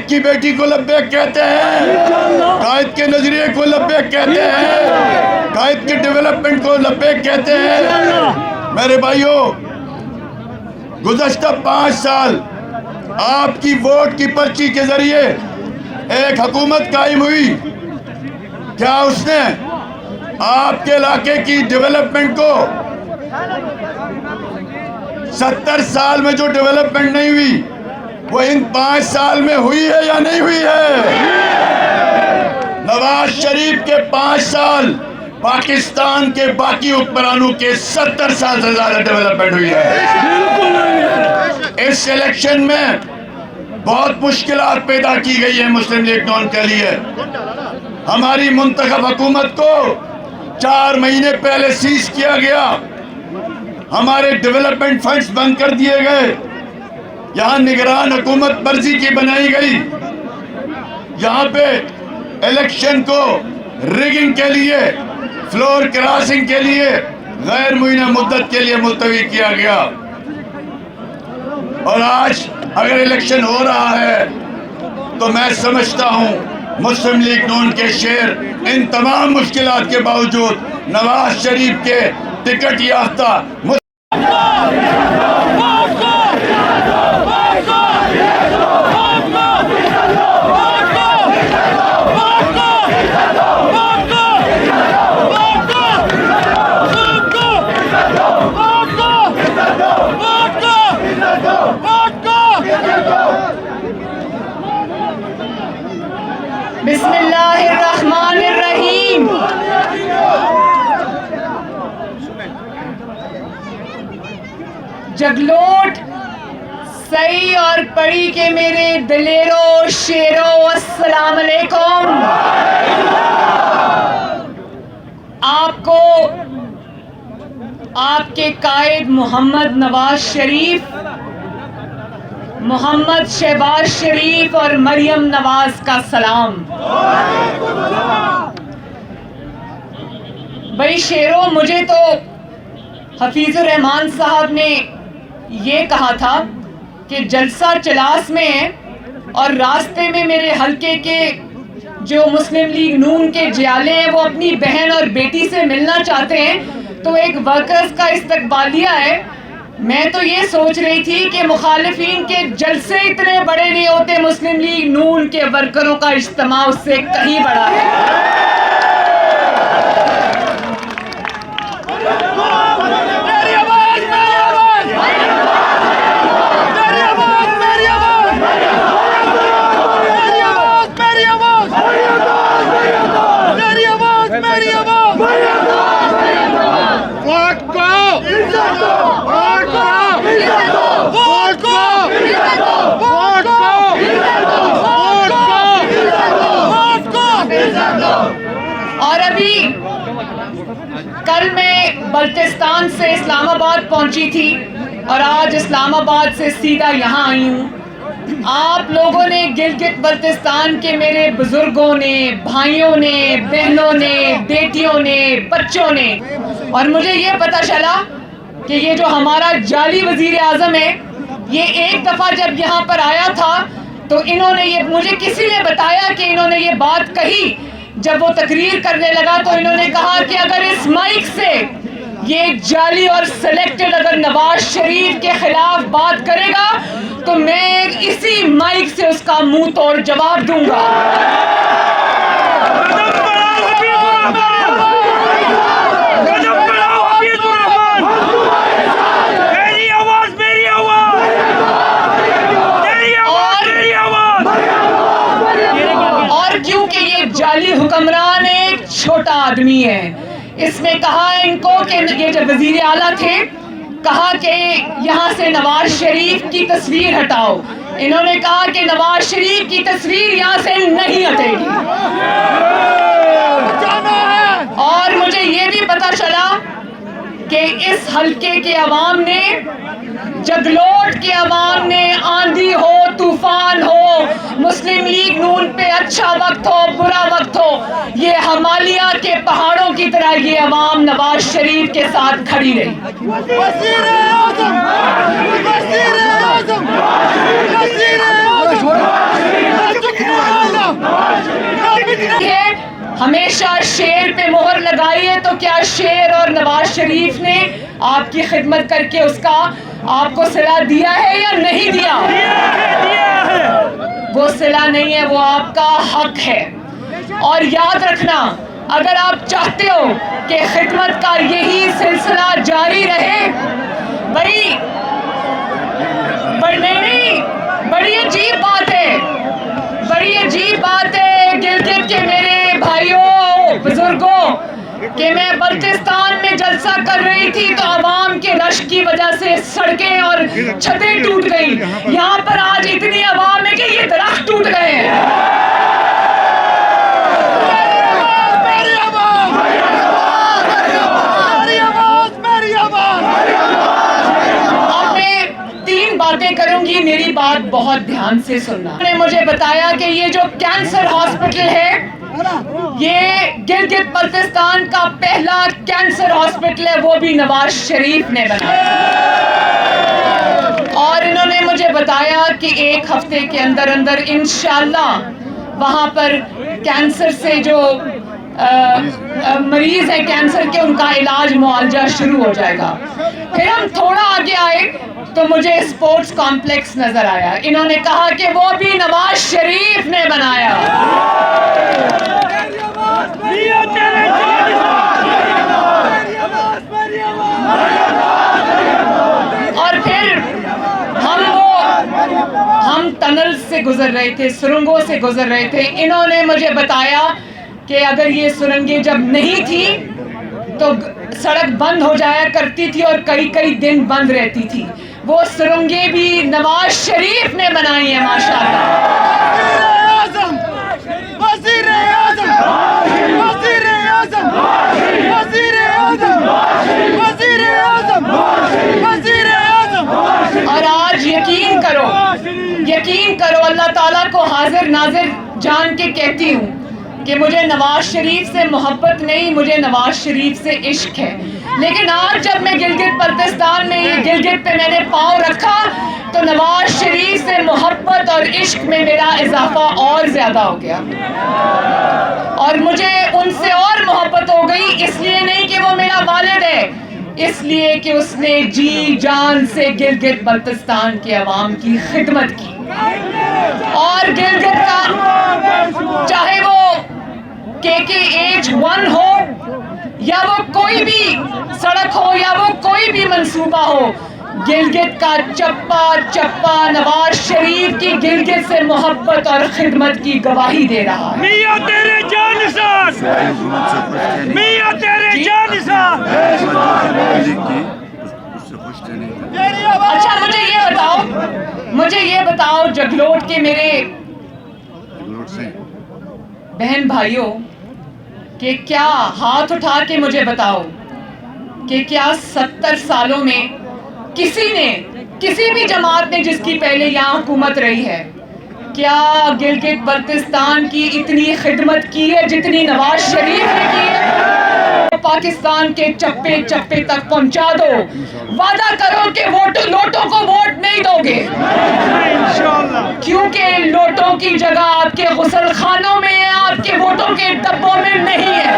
की बेटी को लब्बैक कहते हैं, कायद के नजरिए को लब्बैक कहते हैं, कायद के डेवलपमेंट को लब्बैक कहते हैं। मेरे भाइयों, गुज़श्ता 5 साल आपकी वोट की पर्ची के जरिए एक हुकूमत कायम हुई। क्या उसने आपके इलाके की डेवलपमेंट को 70 साल में जो डेवलपमेंट नहीं हुई वो इन 5 साल में हुई है या नहीं हुई है? नवाज शरीफ के 5 साल पाकिस्तान के बाकी हुक्मरानों के 70 साल से ज्यादा डेवलपमेंट हुई है। इस इलेक्शन में बहुत मुश्किलात पैदा की गई है मुस्लिम लीग नून के लिए। हमारी मुंतखब हुकूमत को 4 महीने पहले सीज किया गया, हमारे डेवलपमेंट फंड्स बंद कर दिए गए, यहाँ निगरान हुकूमत मर्जी की बनाई गई, यहाँ पे इलेक्शन को रिगिंग के लिए, फ्लोर क्रॉसिंग के लिए गैर मुय्यना मुद्दत के लिए मुलतवी किया गया। और आज अगर इलेक्शन हो रहा है तो मैं समझता हूँ मुस्लिम लीग नून के शेर इन तमाम मुश्किलात के बावजूद नवाज शरीफ के टिकट याफ्ता बिस्मिल्लाहिर्रहमानिर्रहीम। जगलोट सही और पड़ी के मेरे दिलेरों शेरों, अस्सलाम अलैकुम। आपको आपके कायद मोहम्मद नवाज शरीफ, मोहम्मद शहबाज शरीफ और मरियम नवाज का सलाम। भाई शेरों, मुझे तो हफीजुर रहमान साहब ने ये कहा था कि जलसा चलास में है और रास्ते में मेरे हलके के जो मुस्लिम लीग नून के जियाले हैं वो अपनी बहन और बेटी से मिलना चाहते हैं, तो एक वर्कर्स का इस्तकबालिया है। मैं तो ये सोच रही थी कि मुखालिफिन के जलसे इतने बड़े नहीं होते, मुस्लिम लीग नून के वर्करों का इज्तिमा उससे कहीं बड़ा है। और अभी कल मैं बल्तिस्तान से इस्लामाबाद पहुंची थी और आज इस्लामाबाद से सीधा यहाँ आई हूँ। आप लोगों ने गिलगित बल्तिस्तान के मेरे बुजुर्गों ने, भाइयों ने, बहनों ने, बेटियों ने, बच्चों ने, और मुझे ये पता चला कि ये जो हमारा जाली वजीर आजम है, ये एक दफ़ा जब यहाँ पर आया था तो इन्होंने ये, मुझे किसी ने बताया कि इन्होंने ये बात कही। जब वो तकरीर करने लगा तो इन्होंने कहा कि अगर इस माइक से ये जाली और सिलेक्टेड अगर नवाज शरीफ के खिलाफ बात करेगा तो मैं इसी माइक से उसका मुंह तोड़ जवाब दूंगा। और क्योंकि ये जाली हुक्मरान एक छोटा आदमी है, इसने कहा इनको कि ये जब वजीर आला थे, कहा कि यहाँ से नवाज शरीफ की तस्वीर हटाओ। इन्होंने कहा कि नवाज शरीफ की तस्वीर यहाँ से नहीं हटेगी। और मुझे ये भी पता चला कि इस हलके के अवाम ने, जगलोट के अवाम ने, आंधी हो तूफान हो, मुस्लिम लीग नून पे अच्छा वक्त हो बुरा वक्त हो, ये हिमालय के पहाड़ों की तरह ये अवाम नवाज शरीफ के साथ खड़ी रही। तो क्या शेर और नवाज शरीफ ने आपकी खिदमत करके उसका आपको सिला दिया है या नहीं दिया? वो सिला नहीं है, वो आपका हक है। और याद रखना, अगर आप चाहते हो कि खिदमत का यही सिलसिला जारी रहे, भाई बड़ी अजीब बात है, बड़ी अजीब बात है गिलगित के मेरे भाइयों बुजुर्गों कि मैं बल्तिस्तान में जलसा कर रही थी तो आवाम के रश की वजह से सड़कें और छतें टूट गई। यहाँ पर आज इतनी आवाम है कि ये दरख्त टूट गए हैं। बातें करूंगी, मेरी बात बहुत ध्यान से सुनना। उन्होंने मुझे बताया कि ये जो कैंसर हॉस्पिटल है, ये गिलगित बल्तिस्तान का पहला कैंसर हॉस्पिटल है, वो भी नवाज शरीफ ने बनाया। और इन्होंने मुझे बताया कि 1 हफ्ते के अंदर अंदर इंशाल्लाह वहां पर कैंसर से जो मरीज है कैंसर के, उनका इलाज मुआवजा शुरू हो जाएगा। फिर हम थोड़ा आगे आए तो मुझे स्पोर्ट्स कॉम्प्लेक्स नजर आया। इन्होंने कहा कि वो भी नवाज शरीफ ने बनाया। और फिर हम टनल से गुजर रहे थे, सुरंगों से गुजर रहे थे। इन्होंने मुझे बताया कि अगर ये सुरंगें जब नहीं थी तो सड़क बंद हो जाया करती थी और कई कई दिन बंद रहती थी। वो सुरंगें भी नवाज शरीफ ने बनाई है माशाअल्लाह। और आज यकीन करो अल्लाह ताला को हाजिर नाजिर जान के कहती हूँ कि मुझे नवाज शरीफ से मोहब्बत नहीं, मुझे नवाज शरीफ से इश्क है। लेकिन आज जब मैं गिलगित बल्तिस्तान में, ये गिलगित पे मैंने पाँव रखा तो नवाज शरीफ से मोहब्बत और इश्क में मेरा इजाफा और ज्यादा हो गया। और मुझे उनसे और मोहब्बत हो गई, इसलिए नहीं कि वो मेरा वालिद है, इसलिए कि उसने जी जान से गिलगित बल्तिस्तान के अवाम की खिदमत की। और गिलगित का चाहे वो KKH1 हो या वो कोई भी सड़क हो या वो कोई भी मंसूबा हो, गिलगित का चप्पा चप्पा नवाज शरीफ की गिलगित से मोहब्बत और खिदमत की गवाही दे रहा है। मियां तेरे जानिसार, मियां तेरे जानिसार। अच्छा मुझे ये बताओ जगलोट के मेरे बहन भाइयों कि क्या हाथ उठा के मुझे बताओ कि क्या 70 सालों में किसी भी जमात ने जिसकी पहले यहाँ हुकूमत रही है, क्या गिलगित बल्तिस्तान की इतनी खिदमत की है जितनी नवाज शरीफ ने की है? पाकिस्तान के चप्पे चप्पे तक पहुंचा दो, वादा करो कि लोटों को वोट नहीं दोगे, क्योंकि लोटों की जगह आपके गुसल खानों में है, आपके वोटों के डब्बों में नहीं है।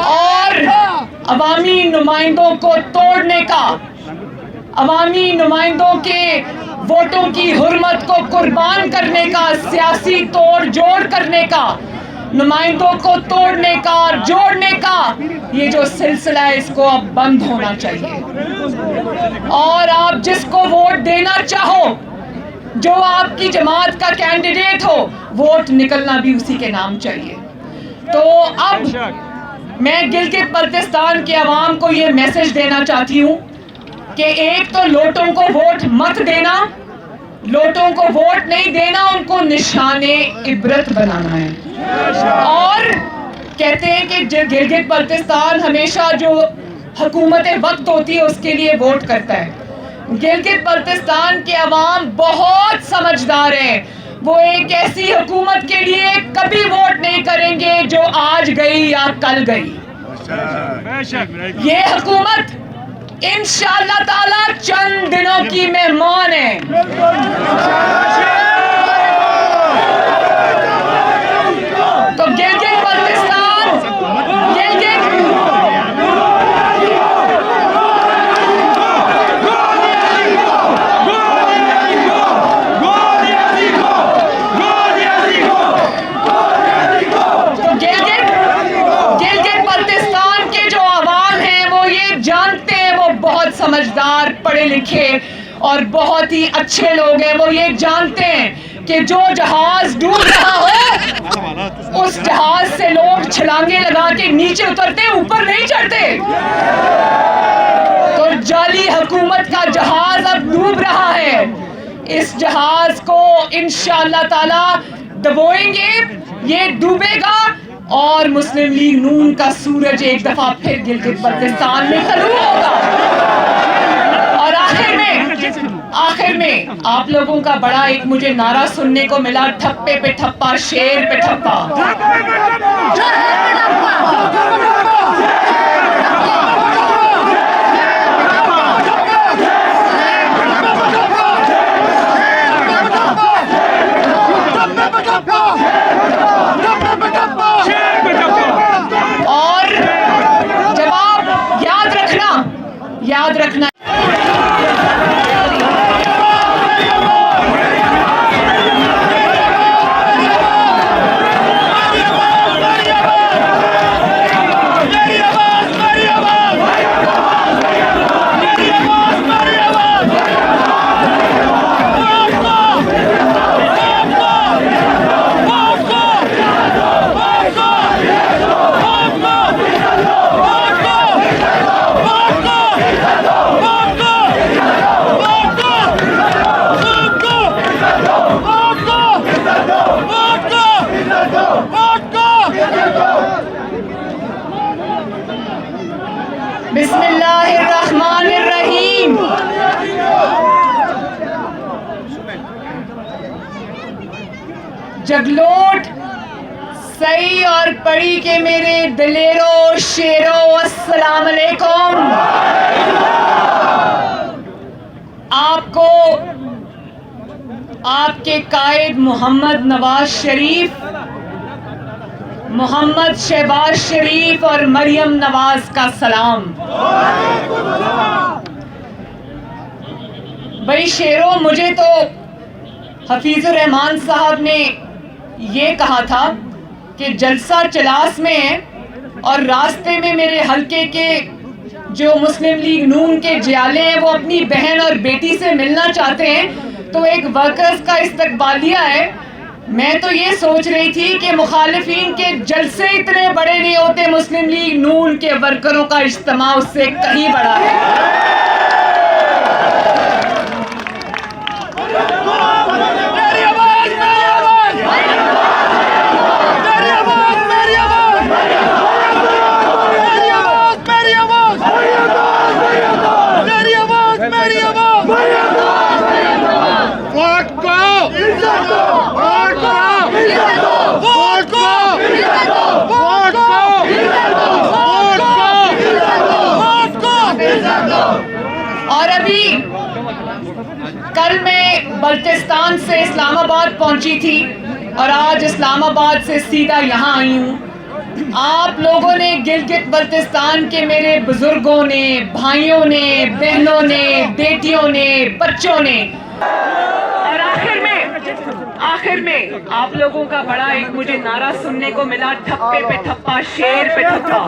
और अवामी नुमाइंदों को तोड़ने का, अवामी नुमाइंदों के वोटों की हुर्मत को कुर्बान करने का, सियासी तोड़ जोड़ करने का, नुमाइंदों को तोड़ने का और जोड़ने का ये जो सिलसिला है, इसको अब बंद होना चाहिए। और आप जिसको वोट देना चाहो, जो आपकी जमात का कैंडिडेट हो, वोट निकलना भी उसी के नाम चाहिए। तो अब मैं गिलगित बल्तिस्तान के अवाम को ये मैसेज देना चाहती हूँ कि एक तो लोटों को वोट मत देना, लोटों को वोट नहीं देना, उनको निशाने इबरत बनाना है। और कहते हैं कि गिलगित बल्तिस्तान हमेशा जो हुकूमत वक्त होती है उसके लिए वोट करता है। गिलगित बल्तिस्तान के अवाम बहुत समझदार हैं, वो एक ऐसी हुकूमत के लिए कभी वोट नहीं करेंगे जो आज गई या कल गई। ये हुकूमत इंशाअल्लाह ताला चंद दिनों की मेहमान है। तो गिलगित बल्तिस्तान और बहुत ही अच्छे लोग हैं। वो ये जानते हैं कि जो जहाज डूब रहा हो उस जहाज से लोग छलांगे लगा के नीचे उतरते, ऊपर नहीं चढ़ते। तो जाली हुकूमत का जहाज अब डूब रहा है। इस जहाज को इंशाअल्लाह ताला दबोएंगे, ये डूबेगा और मुस्लिम लीग नून का सूरज एक दफा फिर गिलगित बल्तिस्तान में तलू होगा। और आखिर में आप लोगों का बड़ा एक मुझे नारा सुनने को मिला, ठप्पे पे ठप्पा, शेर पे ठप्पा। और जब आप याद रखना बिस्मिल्लाहिर्रहमानिर्रहीम। जगलोट सही और पड़ी के मेरे दिलेरो शेरो, अस्सलाम अलैकुम। आपको आपके कायद मोहम्मद नवाज शरीफ, मोहम्मद शहबाज शरीफ और मरियम नवाज का सलाम। भाई शेरों, मुझे तो हफीजुर रहमान साहब ने ये कहा था कि जलसा चलास में है और रास्ते में मेरे हलके के जो मुस्लिम लीग नून के जियाले हैं वो अपनी बहन और बेटी से मिलना चाहते हैं, तो एक वर्कर्स का इस्तकबालिया है। मैं तो ये सोच रही थी कि मुखालिफिन के जलसे इतने बड़े नहीं होते, मुस्लिम लीग नून के वर्करों का इज्तिमा उससे कहीं बड़ा है। और अभी कल मैं बल्तिस्तान से इस्लामाबाद पहुंची थी और आज इस्लामाबाद से सीधा यहाँ आई हूँ। आप लोगों ने, गिलगित बल्तिस्तान के मेरे बुजुर्गों ने, भाइयों ने, बहनों ने, बेटियों ने, बच्चों ने, और आखिर में आप लोगों का बड़ा एक मुझे नारा सुनने को मिला, ठप्पे पे ठप्पा, शेर पे ठप्पा।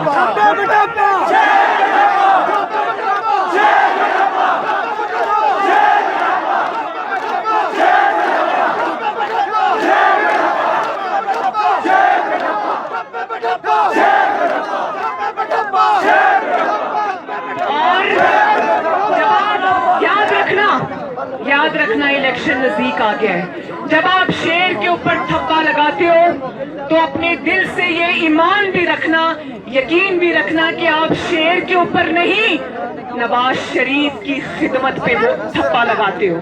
याद रखना इलेक्शन नजदीक आ गया है। जब आप शेर के ऊपर ठप्पा लगाते हो तो अपने दिल से ये ईमान भी रखना, यकीन भी रखना कि आप शेर के ऊपर नहीं, नवाज शरीफ की खिदमत पे वो ठप्पा लगाते हो।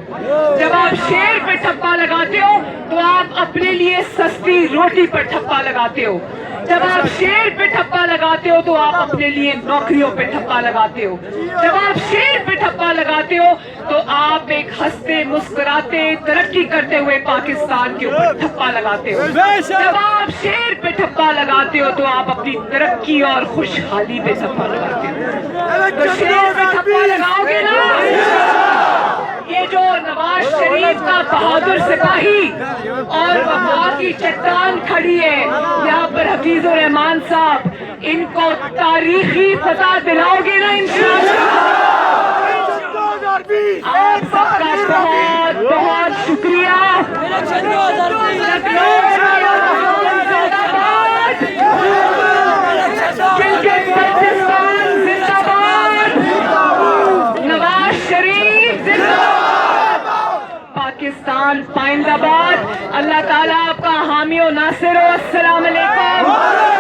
जब आप शेर पे ठप्पा लगाते हो तो आप अपने लिए सस्ती रोटी पर ठप्पा लगाते हो। जब आप शेर पे ठप्पा लगाते हो तो आप अपने लिए नौकरियों पे ठप्पा लगाते हो। जब आप शेर पे ठप्पा लगाते हो तो आप एक हंसते मुस्कुराते तरक्की करते हुए पाकिस्तान के ऊपर ठप्पा लगाते हो। जब आप शेर पे ठप्पा लगाते हो तो आप अपनी तरक्की और खुशहाली पे ठप्पा लगाते हो। तो शेर पे ठप्पा लगाओगे ना, ये जो नवाज शरीफ का बहादुर सिपाही और वफा की चट्टान खड़ी है यहाँ पर, हफीजुर रहमान साहब, इनको तारीखी फतह दिलाओगे ना इंशाअल्लाह। आप सबका बहुत बहुत शुक्रिया। नवाज शरीफ पाकिस्तान पाइंदाबाद। अल्लाह ताला आपका हामी और नासिर हो। अस्सलाम वालेकुम।